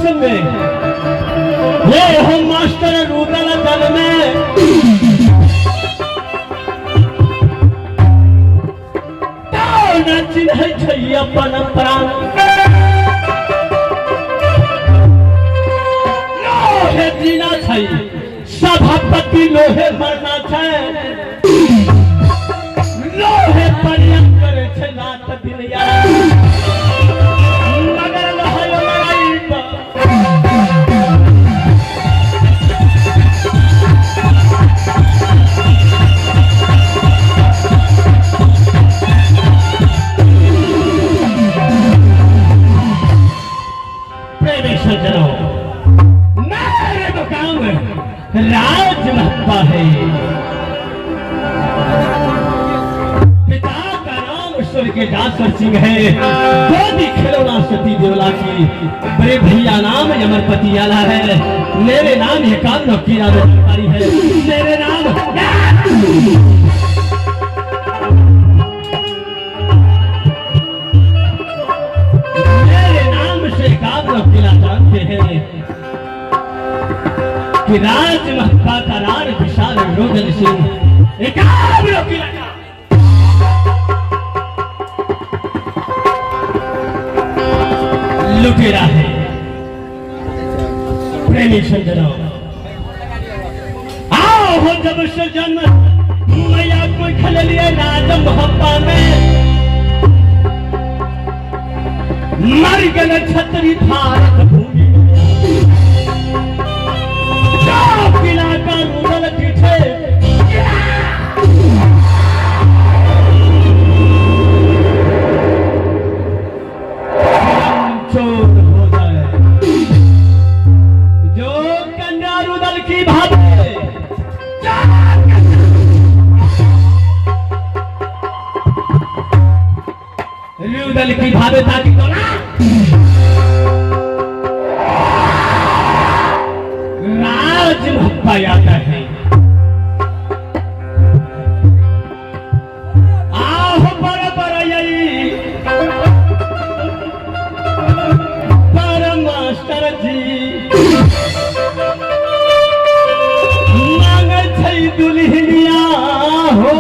सुन में ये हम मास्टर रूरल दल में तो न चिन्ह छै अपन प्राण लोहे जीना छै सभापति लोहे मरना छै लोहे परियम करे छै नाथ दिलिया मगर लहयो लड़ाई प्रेमी सज्जनों मेरे मुकाम राज महत्ता है के दासर सिंह है गोदी खिलौना सती देवला की बड़े भैया नाम अमरपति आला है मेरे नाम एकान्न की जानकारी है मेरे नाम से एकान्न किला जानते हैं कि राज महत्ता का राज विशाल रोदन सिंह एकान्न किला लुटेरा है प्रेमी सज्जनों आओ हो जब से जन्म मैया कोई खल लिए राज मोहब्बा में मर गए छतरी भारत भूमि किला का रूदल पीछे रूदल की भावेता की तो ना राज महत्ता आता है आहो बराबर यही पर मास्टर जी मांगे छै दुल्हनिया हो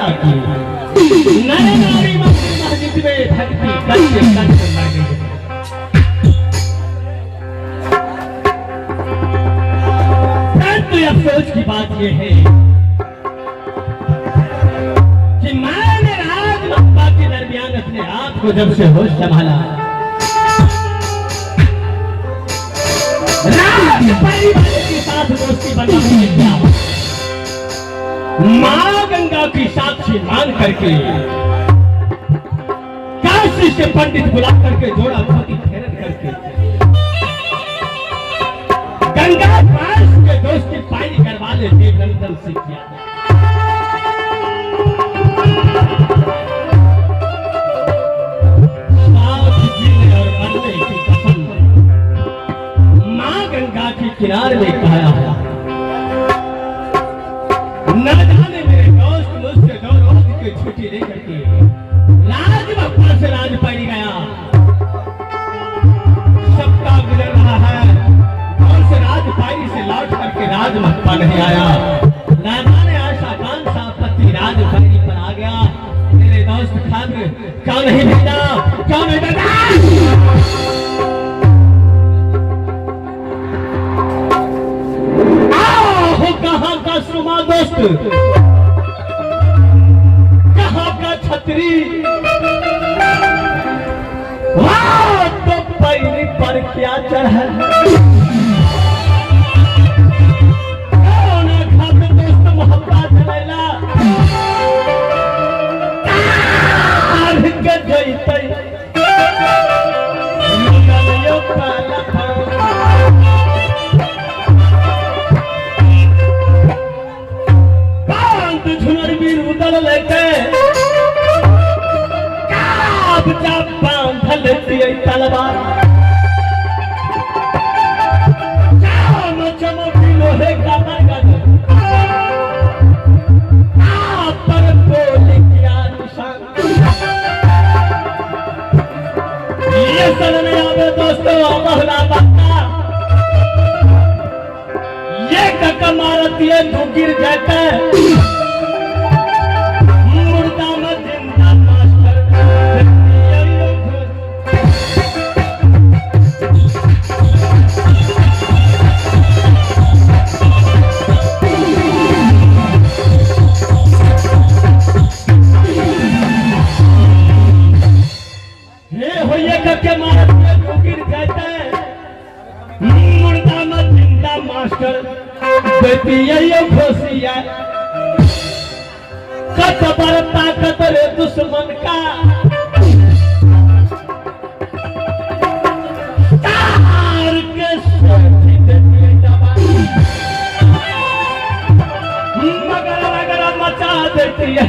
पैदा की, नर नारी मस्जिद में भक्ति करते करते मर गई। परंतु अफसोस की बात यह है कि मैंने राजमाता के दरमियान अपने आप को जब से होश संभाला, परिवार के साथ दोस्ती बनाने किया, मां गंगा की साक्षी मान करके काशी से पंडित बुला करके जोड़ा धोती फेरन करके गंगा पास के दोस्ती पानी करवा ले देवनंदन से किया। साथ जीने और मरने की कसम मां गंगा के किनारे में खाया हुआ। न जाने मेरे दोस्त मुझसे 2 रोज की छुट्टी लेकर के राजमप्पा से राज पाई गया। सबका गुजर रहा है और से राजपाई से लौट करके राजमप्पा नहीं आया। राजा ने आशा कांक्षा पति राजपाई पर आ गया। मेरे दोस्त खान क्यों नहीं भेजा, क्यों नहीं भेजा? कहाँ का सुमा दोस्त, कहाँ का छतरी, तो पैरी पर क्या चढ़ा? खाते दोस्त मोहब्बत लैला के जैते बांधल तलवार चमकी लोहे का नगद पर बोले क्या निशान। ये समझ में आवे दोस्तों बहुला बता ये कका मारती है तू गिर जाता है। कतबर ताकत रे दुश्मन का तार के सोची देती दबा मगर मगर मचा देती है।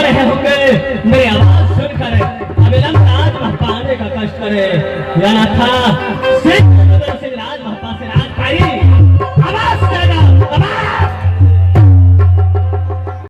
रहे होंगे मेरी आवाज सुनकर अविलंब आज वह पाने का कष्ट करे। या ना था